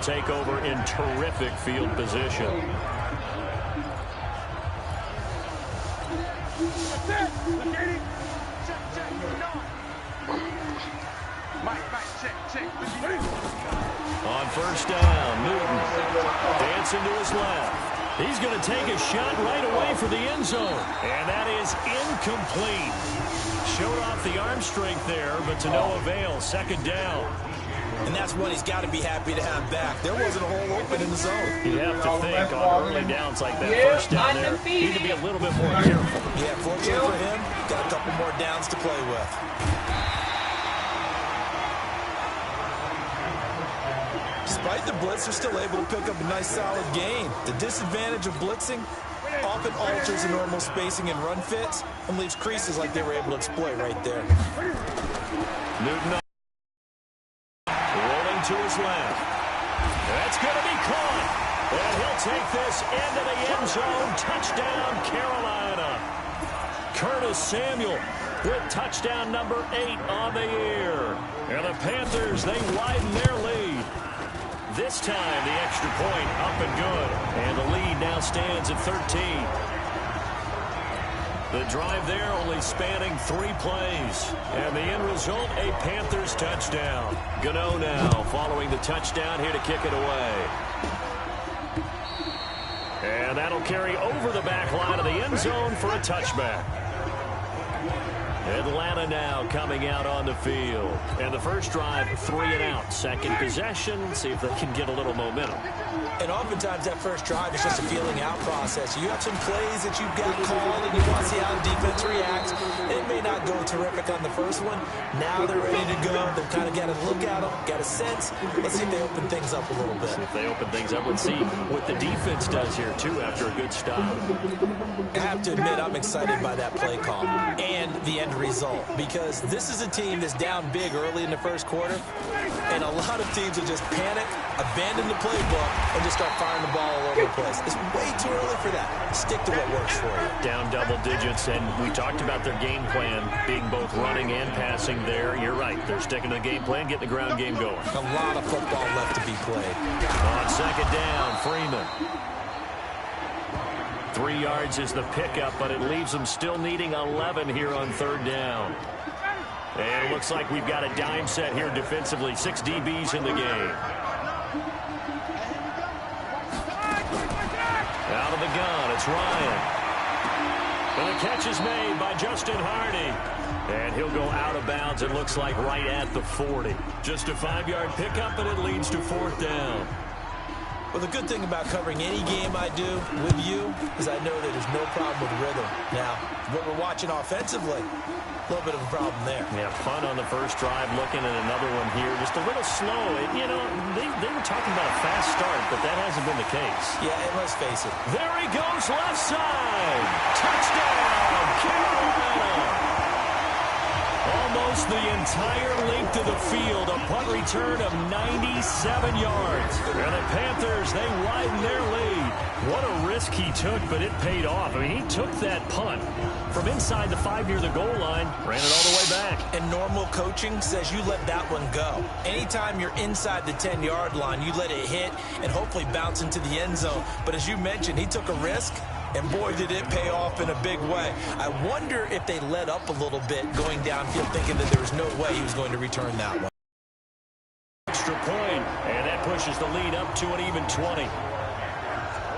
Take over in terrific field position. On first down, Newton dancing to his left. He's going to take a shot right away for the end zone. And that is incomplete. Showed off the arm strength there, but to no avail. Second down. And that's what he's got to be happy to have back. There wasn't a hole open in the zone. You have to think on early downs like that first down there, need to be a little bit more careful. Yeah, fortunately for him, got a couple more downs to play with. Despite the blitz, they're still able to pick up a nice solid gain. The disadvantage of blitzing often alters the normal spacing and run fits and leaves creases like they were able to exploit right there. Newton rolling to his left. That's going to be caught. And he'll take this into the end zone. Touchdown, Carolina. Curtis Samuel with touchdown number 8 on the year. And the Panthers, they widen their lead. This time, the extra point up and good. And the lead now stands at 13. The drive there only spanning 3 plays. And the end result, a Panthers touchdown. Gano now following the touchdown here to kick it away. And that'll carry over the back line of the end zone for a touchback. Atlanta now coming out on the field. And the first drive, 3 and out. Second possession, see if they can get a little momentum. And oftentimes that first drive is just a feeling out process. You have some plays that you've got called and you want to see how the defense reacts. It may not go terrific on the first one. Now they're ready to go. They've kind of got to look at them, got a sense. Let's see if they open things up a little bit. See if they open things up. Let's see what the defense does here, too, after a good stop. I have to admit, I'm excited by that play call and the end result, because this is a team that's down big early in the first quarter, and a lot of teams will just panic, abandon the playbook, and just start firing the ball all over the place. It's way too early for that. Stick to what works for you. Down double digits, and we talked about their game plan being both running and passing there. You're right. They're sticking to the game plan, getting the ground game going. A lot of football left to be played. On second down, Freeman. 3 yards is the pickup, but it leaves them still needing 11 here on third down. And it looks like we've got a dime set here defensively. 6 DBs in the game. Out of the gun, it's Ryan. And the catch is made by Justin Hardy. And he'll go out of bounds, it looks like right at the 40. Just a 5-yard pickup, and it leads to fourth down. Well, the good thing about covering any game I do with you is I know that there's no problem with rhythm. Now, what we're watching offensively, a little bit of a problem there. Yeah, punt on the first drive, looking at another one here. Just a little slow. You know, they were talking about a fast start, but that hasn't been the case. Yeah, and let's face it. There he goes, left side. Touchdown, Carolina. Almost the entire length of the field, a punt return of 97 yards. And the Panthers, they widen their lead. What a risk he took, but it paid off. I mean, he took that punt from inside the 5 near the goal line, ran it all the way back. And normal coaching says you let that one go. Anytime you're inside the 10-yard line, you let it hit and hopefully bounce into the end zone. But as you mentioned, he took a risk. And boy, did it pay off in a big way. I wonder if they let up a little bit going downfield, thinking that there was no way he was going to return that one. Extra point, and that pushes the lead up to an even 20.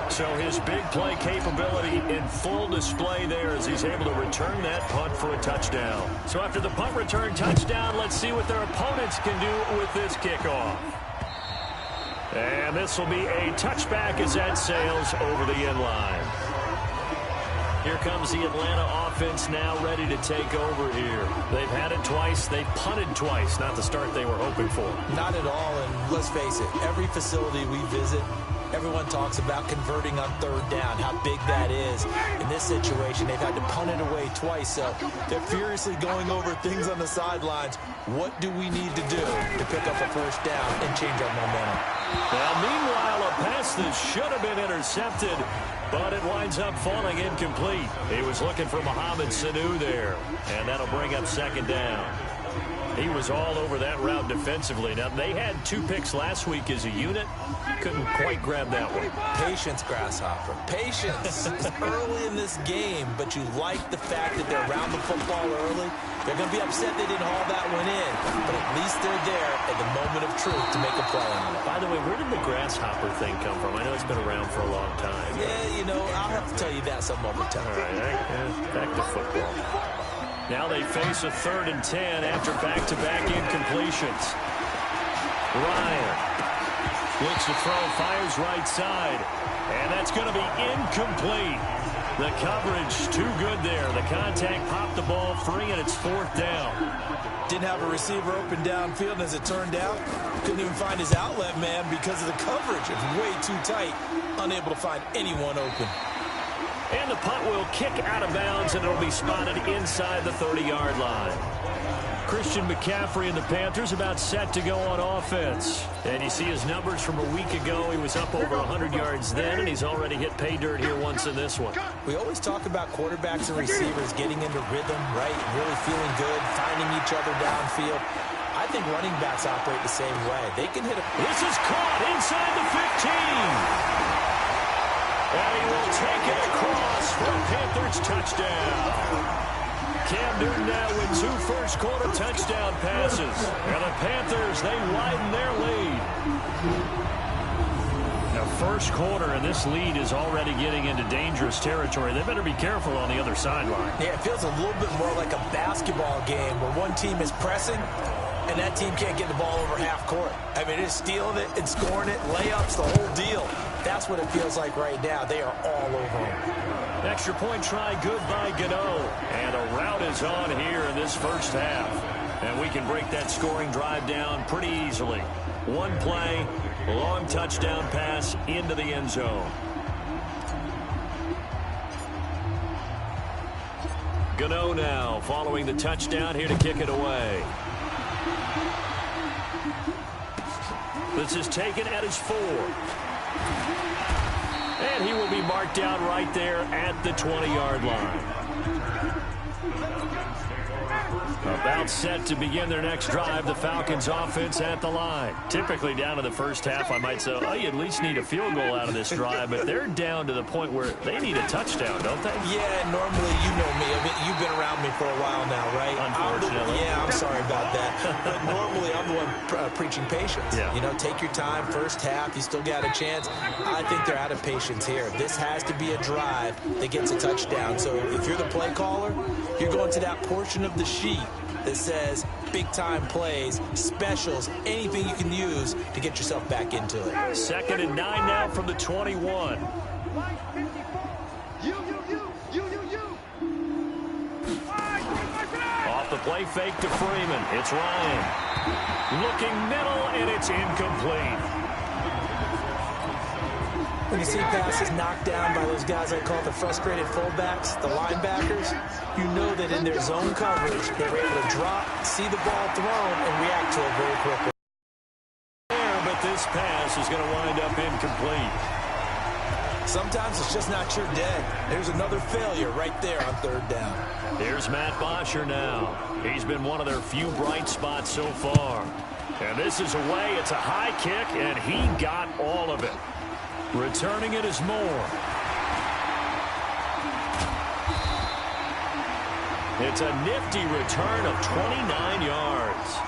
So his big play capability in full display there as he's able to return that punt for a touchdown. So after the punt return touchdown, let's see what their opponents can do with this kickoff. And this will be a touchback as that sails over the end line. Here comes the Atlanta offense now ready to take over here. They've had it twice. They've punted twice. Not the start they were hoping for. Not at all, and let's face it, every facility we visit, everyone talks about converting on third down, how big that is. In this situation, they've had to punt it away twice, so they're furiously going over things on the sidelines. What do we need to do to pick up a first down and change our momentum? Well, meanwhile, a pass that should have been intercepted, but it winds up falling incomplete. He was looking for Mohamed Sanu there, and that'll bring up second down. He was all over that route defensively. Now, they had 2 picks last week as a unit. Couldn't quite grab that one. Patience, Grasshopper. Patience. It's early in this game, but you like the fact that they're around the football early. They're going to be upset they didn't haul that one in, but at least they're there at the moment of truth to make a play on it. By the way, where did the grasshopper thing come from? I know it's been around for a long time. Yeah, you know, I'll have to tell you that some other time. All right, back to football. Now they face a 3rd and 10 after back-to-back incompletions. Ryan looks to throw, fires right side, and that's going to be incomplete. The coverage too good there. The contact popped the ball free, and it's 4th down. Didn't have a receiver open downfield, and as it turned out, couldn't even find his outlet man because of the coverage. It was way too tight, unable to find anyone open. And the punt will kick out of bounds, and it'll be spotted inside the 30-yard line. Christian McCaffrey and the Panthers about set to go on offense. And you see his numbers from a week ago. He was up over 100 yards then, and he's already hit pay dirt here once in this one. We always talk about quarterbacks and receivers getting into rhythm, right? Really feeling good, finding each other downfield. I think running backs operate the same way. They can hit a... This is caught inside the 15. And he will take it across for a Panthers touchdown. Cam Newton now with 2 first-quarter touchdown passes. And the Panthers, they widen their lead. Now, first quarter, and this lead is already getting into dangerous territory. They better be careful on the other sideline. Yeah, it feels a little bit more like a basketball game where one team is pressing and that team can't get the ball over half court. I mean, it's stealing it and scoring it, layups, the whole deal. That's what it feels like right now. They are all over them. Extra point try good by Gano. And a rout is on here in this first half. And we can break that scoring drive down pretty easily. One play, long touchdown pass into the end zone. Gano now following the touchdown here to kick it away. This is taken at his 4. And he will be marked down right there at the 20-yard line. About set to begin their next drive, the Falcons offense at the line. Typically down to the first half, I might say, oh, you at least need a field goal out of this drive, but they're down to the point where they need a touchdown, don't they? Yeah, normally, you know me. I mean, you've been around me for a while now, right? Unfortunately. I'm sorry about that. But normally, I'm the one preaching patience. Yeah. You know, take your time, first half, you still got a chance. I think they're out of patience here. This has to be a drive that gets a touchdown. So if you're the play caller, you're going to that portion of the sheet that says big-time plays, specials, anything you can use to get yourself back into it. 2nd and 9 now from the 21. Off the play fake to Freeman. It's Ryan. Looking middle, and it's incomplete. When you see passes knocked down by those guys I call the frustrated fullbacks, the linebackers, you know that in their zone coverage, they were able to drop, see the ball thrown, and react to it very quickly. But this pass is going to wind up incomplete. Sometimes it's just not your day. There's another failure right there on 3rd down. Here's Matt Bosher now. He's been one of their few bright spots so far. And this is away. It's a high kick, and he got all of it. Returning it is Moore. It's a nifty return of 29 yards.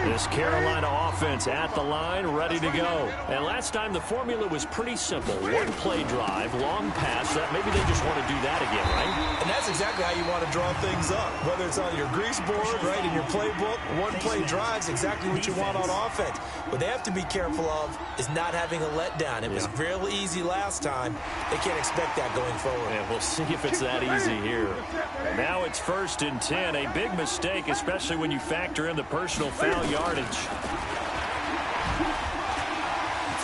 This Carolina offense at the line, ready to go. And last time the formula was pretty simple. One play drive, long pass. That maybe they just want to do that again, right? And that's exactly how you want to draw things up. Whether it's on your grease board, right, in your playbook, one play drive's exactly what you want on offense. What they have to be careful of is not having a letdown. It was real easy last time. They can't expect that going forward. And we'll see if it's that easy here. Now it's 1st and 10. A big mistake, especially when you factor in the personal foul yardage.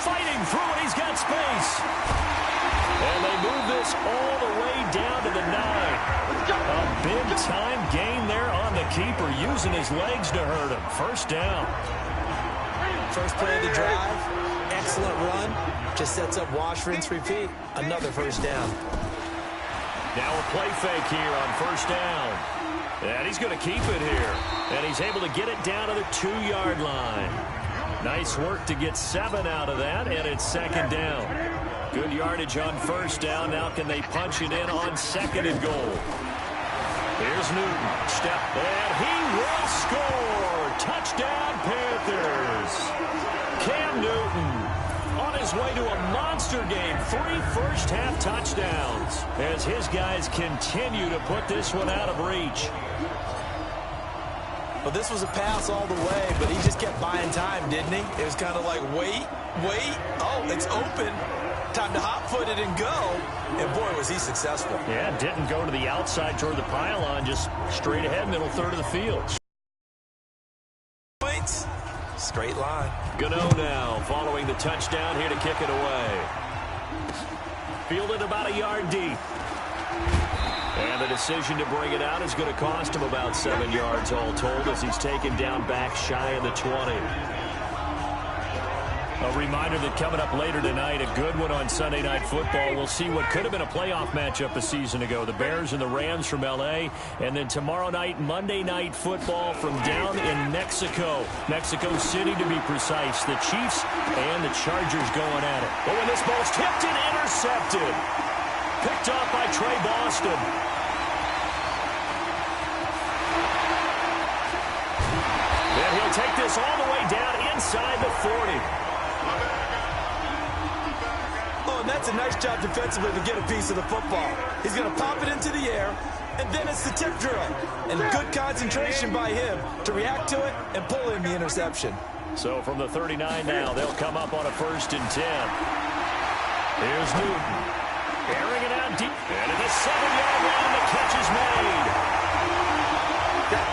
Fighting through it. He's got space. And they move this all the way down to the 9. A big-time gain there on the keeper, using his legs to hurt him. 1st down. First play of the drive, excellent run. Just sets up wash, rinse, repeat. Another 1st down. Now a play fake here on first down. And he's going to keep it here. And he's able to get it down to the 2-yard line. Nice work to get 7 out of that, and it's second down. Good yardage on first down. Now can they punch it in on second and goal? Here's Newton. Step, and he will score. Touchdown, Panthers. Cam Newton on his way to a monster game. 3 first-half touchdowns as his guys continue to put this one out of reach. Well, this was a pass all the way, but he just kept buying time, didn't he? It was kind of like, wait. Oh, it's open. Time to hot-foot it and go. And, boy, was he successful. Yeah, didn't go to the outside toward the pylon, just straight ahead, middle third of the field. Points. Straight line. Gano now following the touchdown here to kick it away. Fielded about a yard deep. And the decision to bring it out is going to cost him about 7 yards all told as he's taken down back shy of the 20. A reminder that coming up later tonight, a good one on Sunday Night Football. We'll see what could have been a playoff matchup a season ago. The Bears and the Rams from L.A. And then tomorrow night, Monday Night Football from down in Mexico. Mexico City, to be precise. The Chiefs and the Chargers going at it. Oh, and this ball's tipped and intercepted. Picked off by Trey Boston. And he'll take this all the way down inside the 40. Oh, and that's a nice job defensively to get a piece of the football. He's going to pop it into the air, and then it's the tip drill. And good concentration by him to react to it and pull in the interception. So from the 39 now, they'll come up on a 1st and 10. Here's Newton. Airing it out deep. And at the 7-yard line, the catch is made.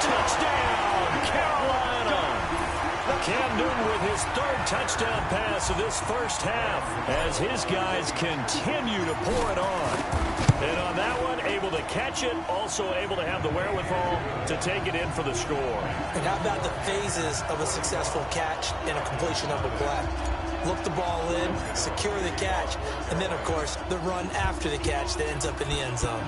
Touchdown, Carolina. Cam Newton with his 3rd touchdown pass of this first half as his guys continue to pour it on. And on that one, able to catch it, also able to have the wherewithal to take it in for the score. And how about the phases of a successful catch and a completion of a play? Look the ball in, secure the catch, and then, of course, the run after the catch that ends up in the end zone.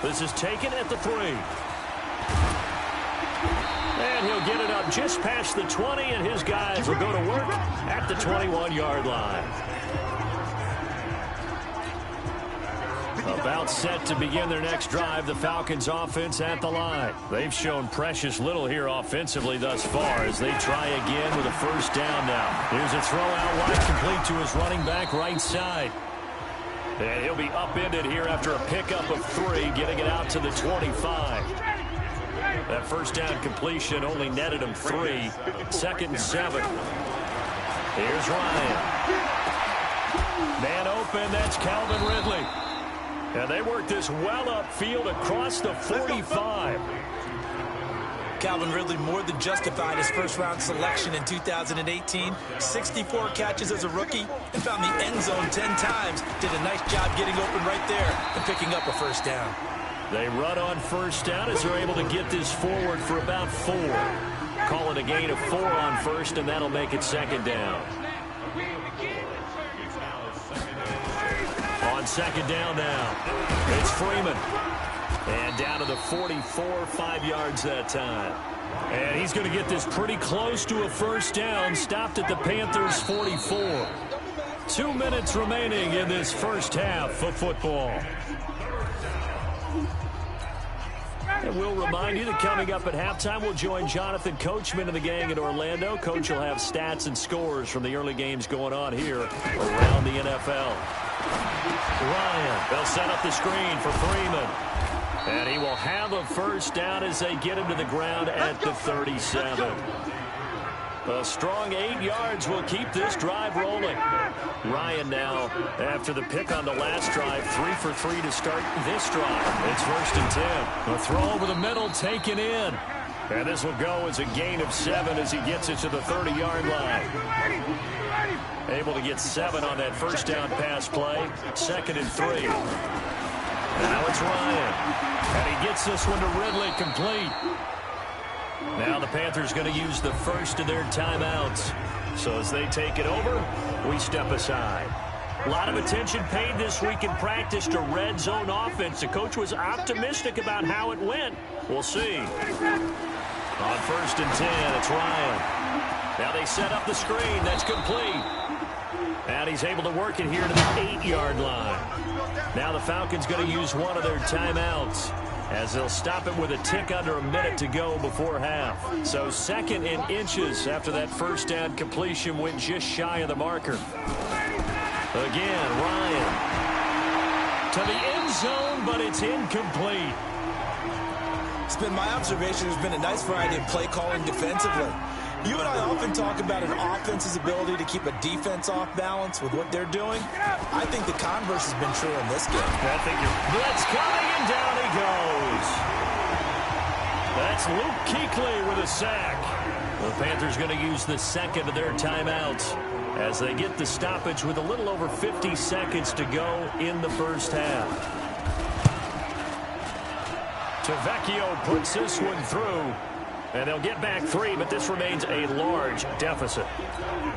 This is taken at the 3. And he'll get it up just past the 20, and his guys will go to work at the 21-yard line. About set to begin their next drive, the Falcons offense at the line. They've shown precious little here offensively thus far as they try again with a 1st down now. Here's a throw out wide complete to his running back right side. And he'll be upended here after a pickup of 3, getting it out to the 25. That 1st down completion only netted him 3. 2nd and 7. Here's Ryan. Man open, that's Calvin Ridley. And they work this well upfield across the 45. Calvin Ridley more than justified his first-round selection in 2018. 64 catches as a rookie and found the end zone 10 times. Did a nice job getting open right there and picking up a 1st down. They run on 1st down as they're able to get this forward for about 4. Call it a gain of 4 on 1st, and that'll make it 2nd down. On 2nd down now, it's Freeman. And down to the 44, 5 yards that time. And he's going to get this pretty close to a 1st down, stopped at the Panthers' 44. 2 minutes remaining in this first half of football. And we'll remind you that coming up at halftime, we'll join Jonathan Coachman and the gang in Orlando. Coach will have stats and scores from the early games going on here around the NFL. Ryan, they'll set up the screen for Freeman. And he will have a 1st down as they get him to the ground at the 37. A strong 8 yards will keep this drive rolling. Ryan now, after the pick on the last drive, 3 for 3 to start this drive. It's 1st and 10. A throw over the middle taken in. And this will go as a gain of 7 as he gets it to the 30-yard line. Able to get 7 on that 1st down pass play. 2nd and 3. Now it's Ryan. And he gets this one to Ridley complete. Now the Panthers going to use the first of their timeouts. So as they take it over, we step aside. A lot of attention paid this week in practice to red zone offense. The coach was optimistic about how it went. We'll see. On 1st and 10, it's Ryan. Now they set up the screen. That's complete. And he's able to work it here to the 8-yard line. Now the Falcons going to use one of their timeouts, as they'll stop it with a tick under a minute to go before half. So 2nd and inches after that first down completion went just shy of the marker. Again, Ryan to the end zone, but it's incomplete. It's been my observation there's been a nice variety of play calling defensively. You and I often talk about an offense's ability to keep a defense off balance with what they're doing. I think the converse has been true in this game. I think blitz coming, and down he goes. That's Luke Kuechly with a sack. The Panthers going to use the 2nd of their timeouts as they get the stoppage with a little over 50 seconds to go in the first half. Tavecchio puts this one through. And they'll get back 3, but this remains a large deficit.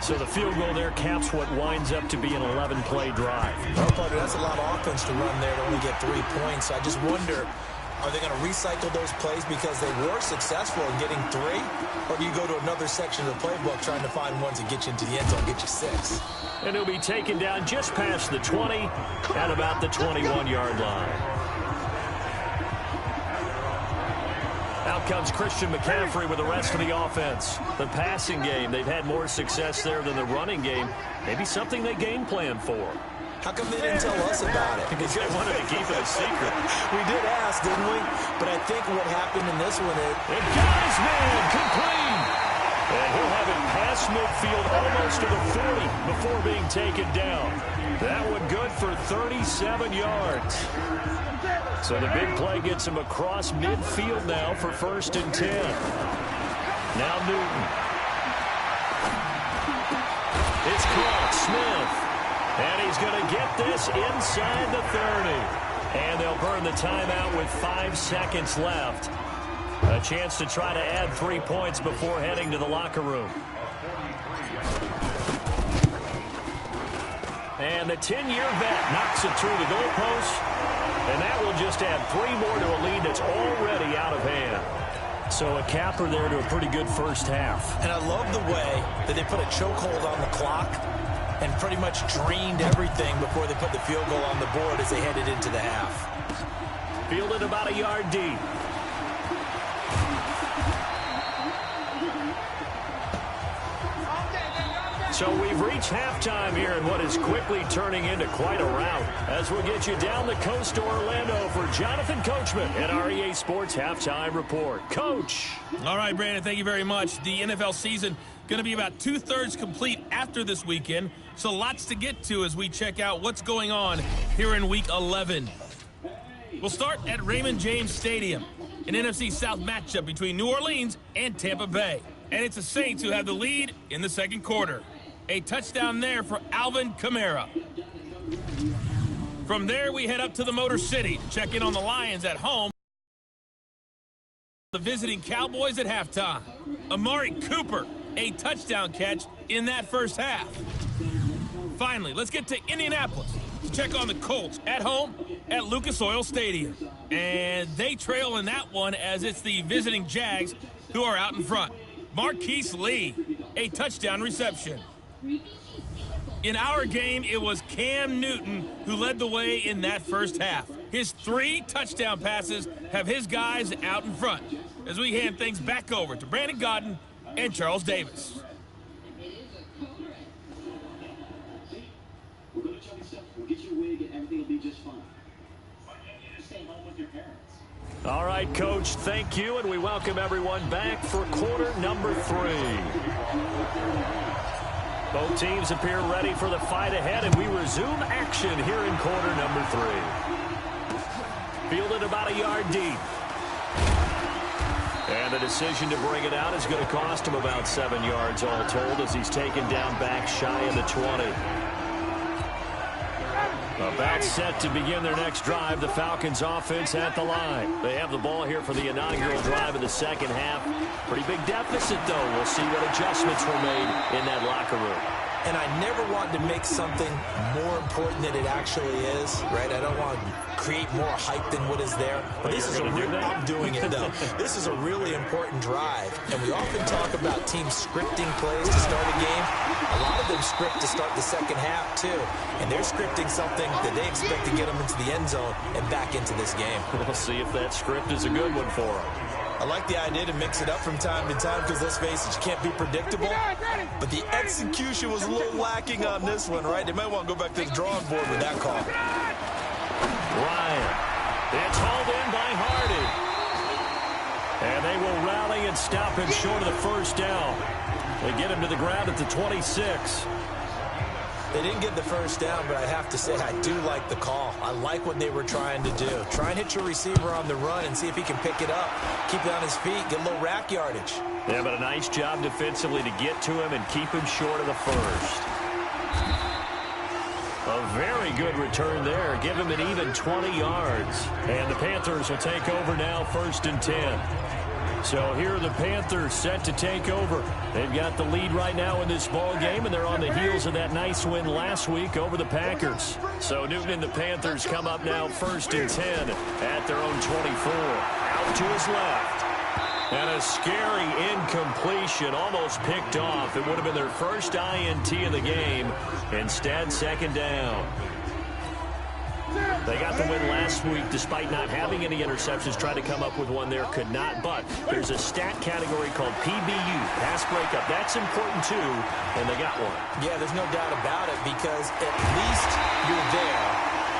So the field goal there caps what winds up to be an 11-play drive. Well, partner, that's a lot of offense to run there to only get 3 points. I just wonder, are they going to recycle those plays because they were successful in getting 3? Or do you go to another section of the playbook trying to find ones that get you into the end zone, get you 6? And he'll be taken down just past the 20 at about the 21-yard line. Out comes Christian McCaffrey with the rest of the offense. The passing game, they've had more success there than the running game. Maybe something they game plan for. How come they didn't tell us about it? Because they wanted to keep it a secret. We did ask, didn't we? But I think what happened in this one is... And guys, man, complete! And he'll have it past midfield almost to the 40 before being taken down. That one good for 37 yards. So the big play gets him across midfield now for 1st and 10. Now Newton. It's caught. Smith. And he's going to get this inside the 30. And they'll burn the timeout with 5 seconds left. A chance to try to add 3 points before heading to the locker room. And the 10-year vet knocks it through the goalpost. And that will just add 3 more to a lead that's already out of hand. So a capper there to a pretty good first half. And I love the way that they put a chokehold on the clock and pretty much drained everything before they put the field goal on the board as they headed into the half. Fielded about a yard deep. So we've reached halftime here in what is quickly turning into quite a rout, as we'll get you down the coast to Orlando for Jonathan Coachman at our EA Sports Halftime Report. Coach. All right, Brandon, thank you very much. The NFL season going to be about 2/3 complete after this weekend, so lots to get to as we check out what's going on here in Week 11. We'll start at Raymond James Stadium, an NFC South matchup between New Orleans and Tampa Bay. And it's the Saints who have the lead in the second quarter. A touchdown there for Alvin Kamara. From there, we head up to the Motor City to check in on the Lions at home. The visiting Cowboys at halftime. Amari Cooper, a touchdown catch in that first half. Finally, let's get to Indianapolis to check on the Colts at home at Lucas Oil Stadium. And they trail in that one as it's the visiting Jags who are out in front. Marquise Lee, a touchdown reception. In our game, it was Cam Newton who led the way in that first half. His 3 touchdown passes have his guys out in front as we hand things back over to Brandon Godden and Charles Davis. We're going to tell you something. We'll get you a wig and everything will be just fine. Stay home with your parents. All right, Coach, thank you, and we welcome everyone back for quarter number 3. Both teams appear ready for the fight ahead, and we resume action here in quarter number 3. Fielded about a yard deep. And the decision to bring it out is going to cost him about 7 yards all told as he's taken down back shy of the 20. About set to begin their next drive. The Falcons offense at the line. They have the ball here for the inaugural drive of the second half. Pretty big deficit, though. We'll see what adjustments were made in that locker room. and I never want to make something more important than it actually is, right? I don't want to create more hype than what is there. But this is I'm doing it, though. This is a really important drive, and we often talk about teams scripting plays to start a game. A lot of them script to start the second half, too, and they're scripting something that they expect to get them into the end zone and back into this game. We'll see if that script is a good one for them. I like the idea to mix it up from time to time because, let's face it, you can't be predictable. But the execution was a little lacking on this one, right? They might want to go back to the drawing board with that call. Ryan. It's hauled in by Hardy. And they will rally and stop him short of the first down. They get him to the ground at the 26. They didn't get the first down, but I have to say I do like the call. I like what they were trying to do. Try and hit your receiver on the run and see if he can pick it up. Keep it on his feet, get a little rack yardage. Yeah, but a nice job defensively to get to him and keep him short of the first. A very good return there. Give him an even 20 yards. And the Panthers will take over now, 1st and 10. So here are the Panthers set to take over. They've got the lead right now in this ball game, and they're on the heels of that nice win last week over the Packers. So Newton and the Panthers come up now 1st and 10 at their own 24. Out to his left. And a scary incompletion, almost picked off. It would have been their first INT of the game. Instead, 2nd down. They got the win last week despite not having any interceptions. Tried to come up with one there, could not. But there's a stat category called PBU, pass breakup. That's important too, and they got one. Yeah, there's no doubt about it because at least you're there,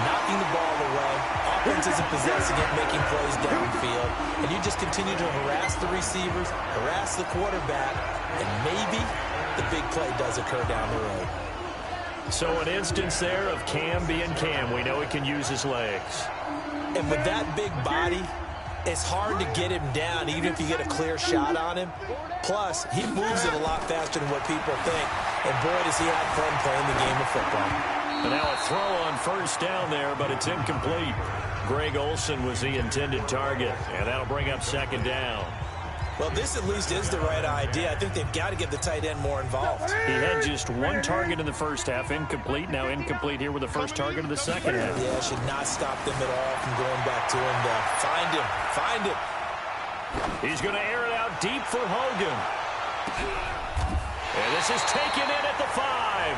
knocking the ball away. Offense isn't possessing it, making plays downfield. And you just continue to harass the receivers, harass the quarterback, and maybe the big play does occur down the road. So an instance there of Cam being Cam. We know he can use his legs. And with that big body, it's hard to get him down even if you get a clear shot on him. Plus, he moves it a lot faster than what people think. And boy, does he have fun playing the game of football. And now a throw on 1st down there, but it's incomplete. Greg Olsen was the intended target, and that'll bring up 2nd down. Well, this at least is the right idea. I think they've got to get the tight end more involved. He had just 1 target in the first half, incomplete. Now incomplete here with the first target of the second half. Yeah, should not stop them at all from going back to him. Find him. Find him. He's going to air it out deep for Hogan. And this is taken in at the 5.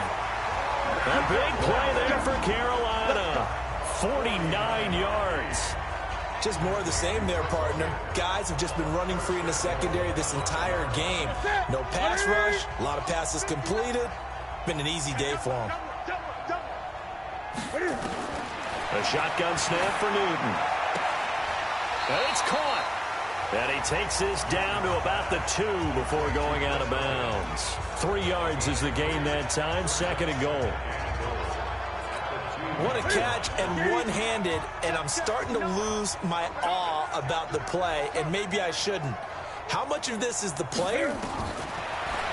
A big play there for Carolina. 49 yards. Just more of the same there, partner. Guys have just been running free in the secondary this entire game. No pass rush, a lot of passes completed. Been an easy day for them. A shotgun snap for Newton. And it's caught. And he takes this down to about the 2 before going out of bounds. 3 yards is the gain that time, 2nd and goal. What a catch, and one-handed, and I'm starting to lose my awe about the play, and maybe I shouldn't. How much of this is the player?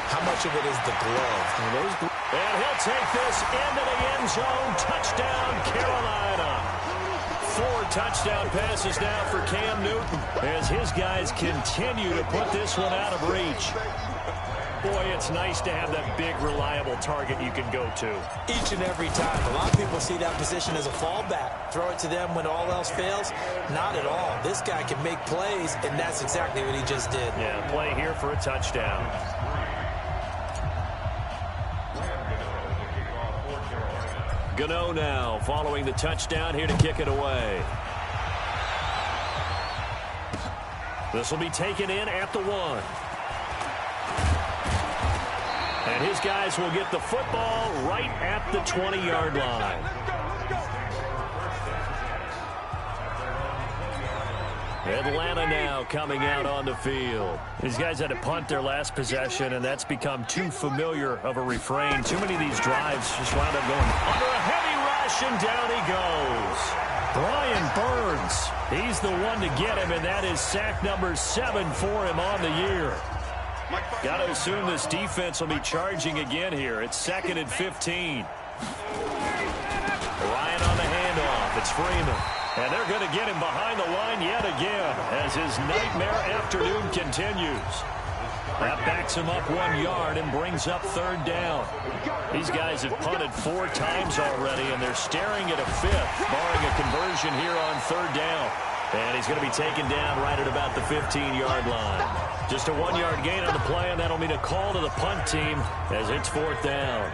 How much of it is the glove? And he'll take this into the end zone. Touchdown, Carolina. 4 touchdown passes now for Cam Newton as his guys continue to put this one out of reach. Boy, it's nice to have that big, reliable target you can go to. Each and every time. A lot of people see that position as a fallback. Throw it to them when all else fails. Not at all. This guy can make plays, and that's exactly what he just did. Yeah, play here for a touchdown. Gano now following the touchdown here to kick it away. This will be taken in at the 1. And his guys will get the football right at the 20-yard line. Atlanta now coming out on the field. These guys had to punt their last possession, and that's become too familiar of a refrain. Too many of these drives just wound up going under a heavy rush, and down he goes. Brian Burns, he's the one to get him, and that is sack number 7 for him on the year. Got to assume this defense will be charging again here. It's 2nd and 15. Ryan on the handoff. It's Freeman. And they're going to get him behind the line yet again as his nightmare afternoon continues. That backs him up 1 yard and brings up third down. These guys have punted 4 times already, and they're staring at a 5th, barring a conversion here on third down. And he's going to be taken down right at about the 15-yard line. Just a 1-yard gain on the play, and that'll mean a call to the punt team as it's 4th down.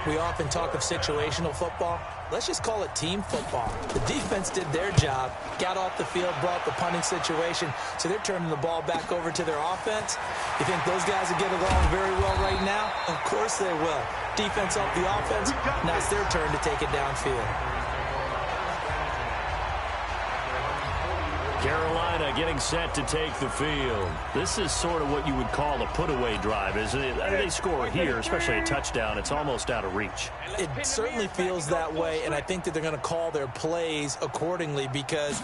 We often talk of situational football. Let's just call it team football. The defense did their job, got off the field, brought the punting situation, so they're turning the ball back over to their offense. You think those guys will get along very well right now? Of course they will. Defense helped the offense. Now it's their turn to take it downfield. Carolina getting set to take the field. This is sort of what you would call a put-away drive, isn't it? They score here, especially a touchdown. It's almost out of reach. It certainly feels that way, and I think that they're going to call their plays accordingly, because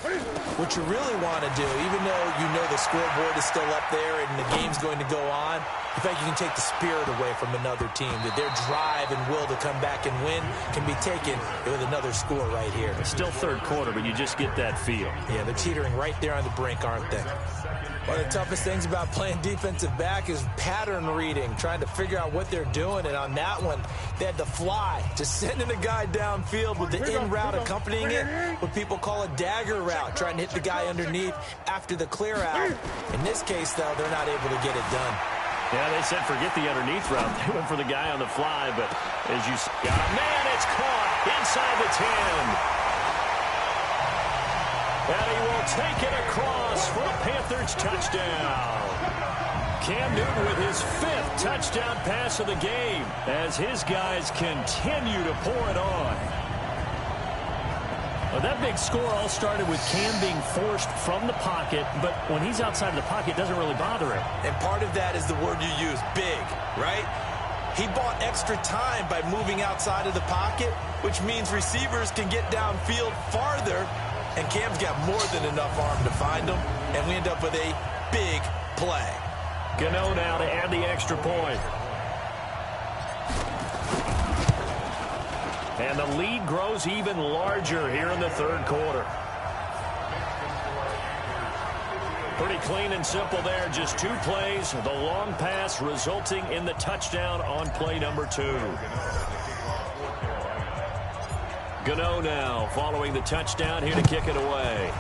what you really want to do, even though you know the scoreboard is still up there and the game's going to go on, in fact, you can take the spirit away from another team, that their drive and will to come back and win can be taken with another score right here. It's still third quarter, but you just get that feel. Yeah, they're teetering right there on the brink, aren't they? One of the toughest things about playing defensive back is pattern reading, trying to figure out what they're doing. And on that one, they had to fly, just sending a guy downfield with the in route accompanying it, what people call a dagger route, trying to hit the guy underneath after the clear out. In this case, though, they're not able to get it done. Yeah, they said forget the underneath route. They went for the guy on the fly, but as you see, got a man, it's caught inside the 10. And he will take it across for a Panthers touchdown. Cam Newton with his 5th touchdown pass of the game as his guys continue to pour it on. Well, that big score all started with Cam being forced from the pocket, but when he's outside of the pocket, it doesn't really bother him. And part of that is the word you use, big, right? He bought extra time by moving outside of the pocket, which means receivers can get downfield farther, and Cam's got more than enough arm to find him, and we end up with a big play. Gano now to add the extra point. And the lead grows even larger here in the third quarter. Pretty clean and simple there. Just 2 plays. The long pass resulting in the touchdown on play number 2. Gano now following the touchdown here to kick it away.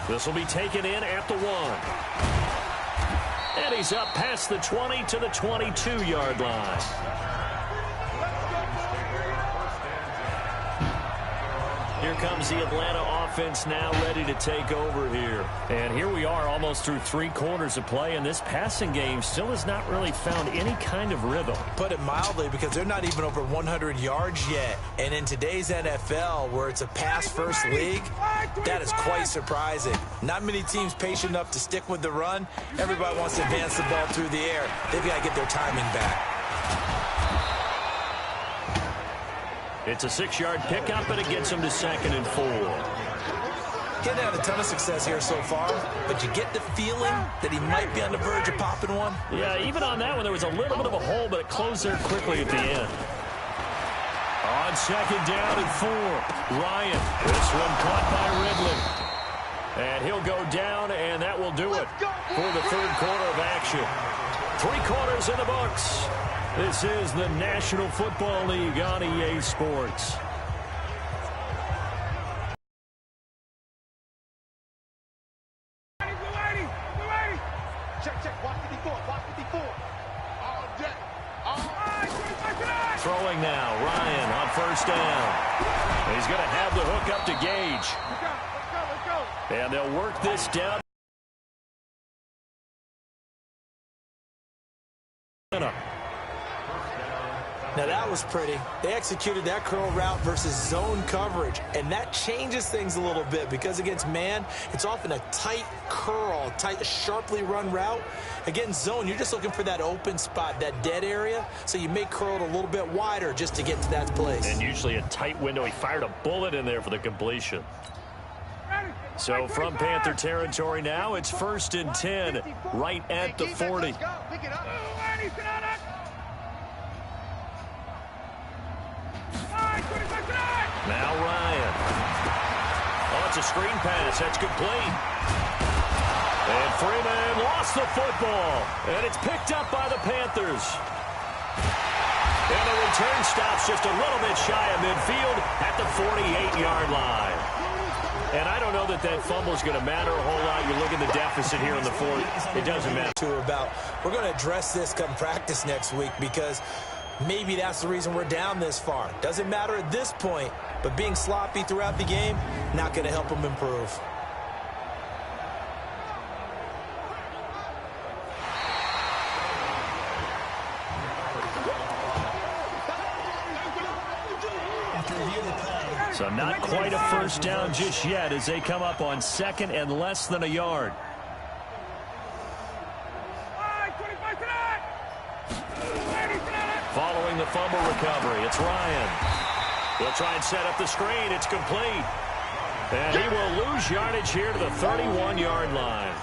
This will be taken in at the 1. And he's up past the 20 to the 22-yard line. Here comes the Atlanta offense now ready to take over here. And here we are almost through 3 quarters of play, and this passing game still has not really found any kind of rhythm. Put it mildly, because they're not even over 100 yards yet. And in today's NFL, where it's a pass-first league, that is quite surprising. Not many teams patient enough to stick with the run. Everybody wants to advance the ball through the air. They've got to get their timing back. It's a 6-yard pickup, and it gets him to 2nd and 4. Getting had a ton of success here so far, but you get the feeling that he might be on the verge of popping one. Yeah, even on that one, there was a little bit of a hole, but it closed there quickly at the end. On 2nd down and 4, Ryan. This one caught by Ridley. And he'll go down, and that will do it for the third quarter of action. 3 quarters in the books. This is the National Football League on EA Sports. Throwing now, Ryan on 1st down. He's going to have the hook up to Gage. And they'll work this down. Now that was pretty. They executed that curl route versus zone coverage, and that changes things a little bit, because against man, it's often a tight curl, tight, sharply run route. Against zone, you're just looking for that open spot, that dead area, so you may curl it a little bit wider just to get to that place. And usually a tight window. He fired a bullet in there for the completion. So from Panther territory now, it's 1st and 10, right at the 40. Now Ryan. Oh, it's a screen pass. That's complete. And Freeman lost the football. And it's picked up by the Panthers. And the return stops just a little bit shy of midfield at the 48-yard line. And I don't know that that fumble is going to matter a whole lot. You look at the deficit here in the fourth. It doesn't matter. We're going to address this come practice next week because maybe that's the reason we're down this far. Doesn't matter at this point, but being sloppy throughout the game, not going to help them improve. So not quite a first down just yet as they come up on second and less than a yard. Following the fumble recovery, it's Ryan. He'll try and set up the screen. It's complete. And he will lose yardage here to the 31-yard line.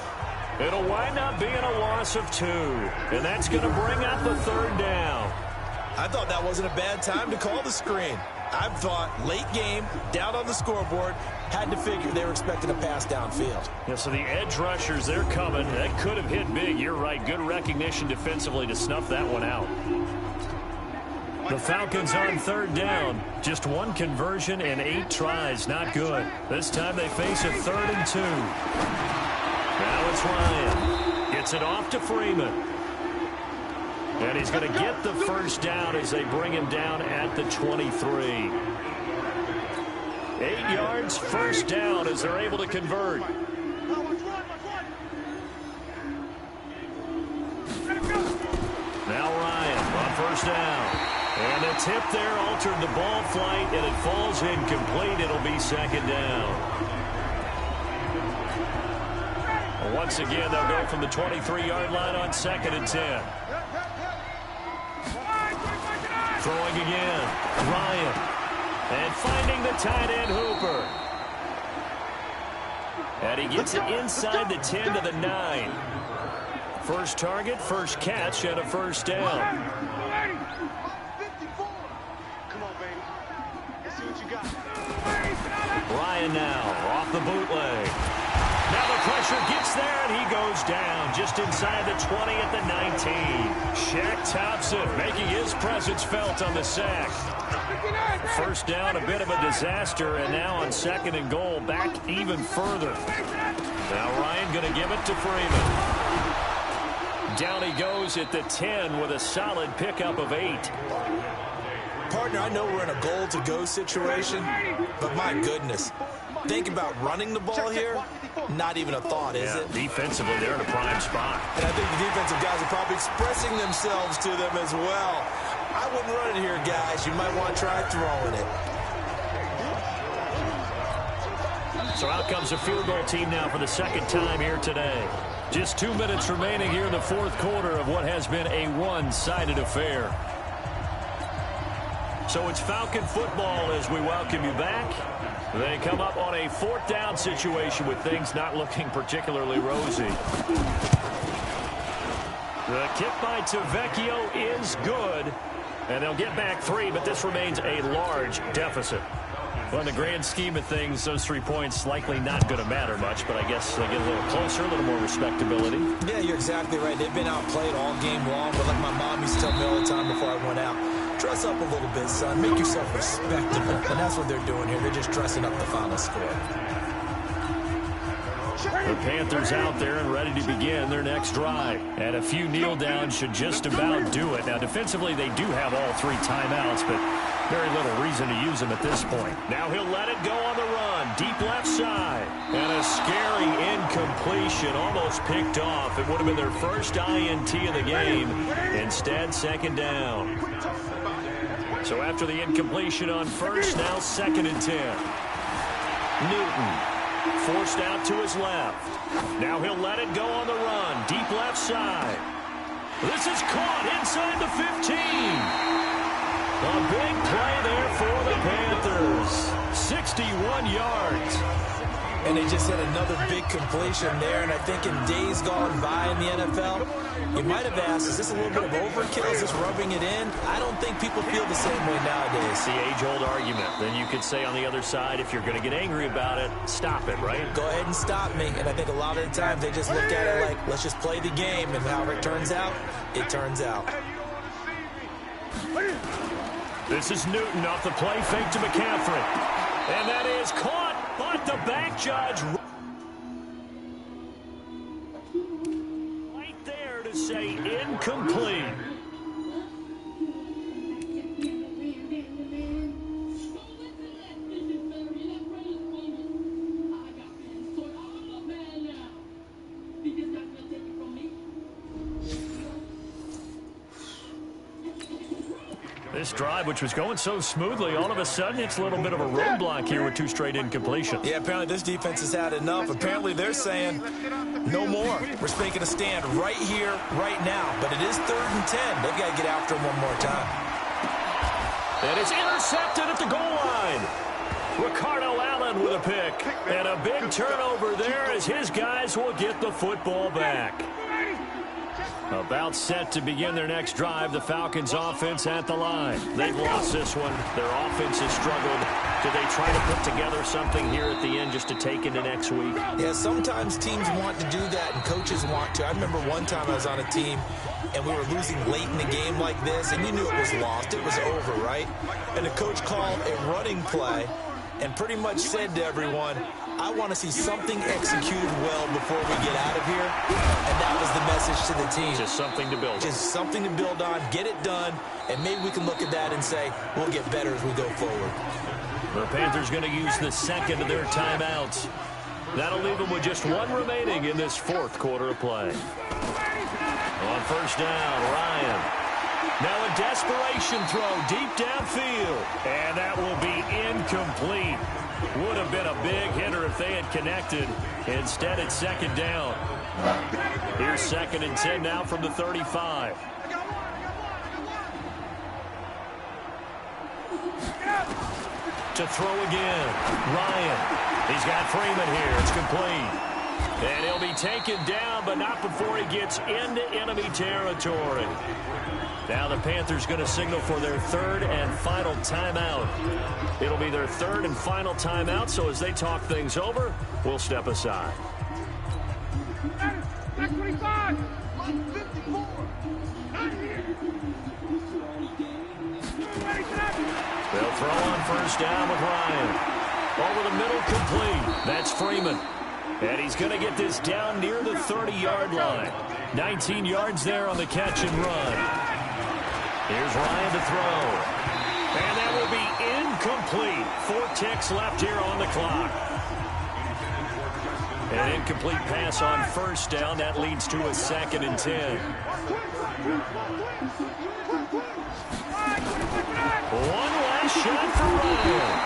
It'll wind up being a loss of 2. And that's going to bring up the third down. I thought that wasn't a bad time to call the screen. I thought late game, down on the scoreboard, had to figure they were expecting a pass downfield. Yeah, so the edge rushers, they're coming. That could have hit big. You're right. Good recognition defensively to snuff that one out. The Falcons on third down. Just 1 conversion and 8 tries. Not good. This time they face a 3rd and 2. Now it's Ryan. Gets it off to Freeman. And he's going to get the first down as they bring him down at the 23. 8 yards, first down as they're able to convert. Now Ryan on first down. And the tip there altered the ball flight, and it falls incomplete. It'll be second down. Once again, they'll go from the 23-yard line on 2nd and 10. Throwing again, Ryan. And finding the tight end, Hooper. And he gets it inside the 10 to the 9. First target, first catch, and a first down. Ryan now off the bootleg. Now the pressure gets there, and he goes down just inside the 20 at the 19. Shaq Thompson making his presence felt on the sack. First down, a bit of a disaster, and now on 2nd and goal, back even further. Now Ryan going to give it to Freeman. Down he goes at the 10 with a solid pickup of 8. Partner, I know we're in a goal-to-go situation, but my goodness. Think about running the ball here. Not even a thought, is it? Defensively, they're in a prime spot. And I think the defensive guys are probably expressing themselves to them as well. I wouldn't run it here, guys. You might want to try throwing it. So out comes a field goal team now for the 2nd time here today. Just 2 minutes remaining here in the 4th quarter of what has been a one-sided affair. So it's Falcon football as we welcome you back. They come up on a 4th down situation with things not looking particularly rosy. The kick by Tavecchio is good. And they'll get back 3, but this remains a large deficit. Well, in the grand scheme of things, those 3 points likely not going to matter much, but I guess they get a little closer, a little more respectability. Yeah, you're exactly right. They've been outplayed all game long, but like my mom used to tell me all the time before I went out, dress up a little bit, son. Make yourself respectable. And that's what they're doing here. They're just dressing up the final score. The Panthers out there and ready to begin their next drive. And a few kneel downs should just about do it. Now, defensively, they do have all 3 timeouts, but very little reason to use them at this point. Now he'll let it go on the run. Deep left side. And a scary incompletion, almost picked off. It would have been their first INT of the game. Instead, 2nd down. So after the incompletion on first, now 2nd and 10. Newton forced out to his left. Now he'll let it go on the run. Deep left side. This is caught inside the 15. A big play there for the Panthers. 61 yards. And they just hit another big completion there. And I think in days gone by in the NFL, you might have asked, is this a little bit of overkill? Is this rubbing it in? I don't think people feel the same way nowadays. It's the age-old argument. Then you could say on the other side, if you're going to get angry about it, stop it, right? Go ahead and stop me. And I think a lot of the times they just look at it like, let's just play the game. And however it turns out, it turns out. This is Newton off the play fake to McCaffrey. And that is caught, but the back judge right there to say incomplete. This drive, which was going so smoothly, all of a sudden it's a little bit of a roadblock here with 2 straight incompletions. Yeah, apparently this defense has had enough. Apparently they're saying no more. We're making a stand right here, right now. But it is 3rd and 10. They've got to get after him one more time. And it's intercepted at the goal line. Ricardo Allen with a pick. And a big turnover there as his guys will get the football back. About set to begin their next drive, the Falcons offense at the line. They've lost this one. Their offense has struggled. Do they try to put together something here at the end just to take into next week? Yeah, sometimes teams want to do that and coaches want to. I remember one time I was on a team and we were losing late in the game like this, and you knew it was lost. It was over, right? And the coach called a running play and pretty much said to everyone, I want to see something executed well before we get out of here. And that was the message to the team. Just something to build on. Just something to build on, get it done, and maybe we can look at that and say, we'll get better as we go forward. The Panthers going to use the second of their timeouts. That'll leave them with just 1 remaining in this 4th quarter of play. On first down, Ryan. Now a desperation throw deep downfield. And that will be incomplete. Would have been a big hitter if they had connected. Instead, it's 2nd down. Here's 2nd and 10 now from the 35. To throw again. Ryan. He's got Freeman here. It's complete. And he'll be taken down, but not before he gets into enemy territory. Now the Panthers going to signal for their 3rd and final timeout. It'll be their 3rd and final timeout, so as they talk things over, we'll step aside. Back 25. 54. Not here. They'll throw on first down with Ryan. Over the middle, complete. That's Freeman. And he's going to get this down near the 30-yard line. 19 yards there on the catch and run. Here's Ryan to throw. And that will be incomplete. 4 ticks left here on the clock. An incomplete pass on first down. That leads to a 2nd and 10. One last shot for Ryan.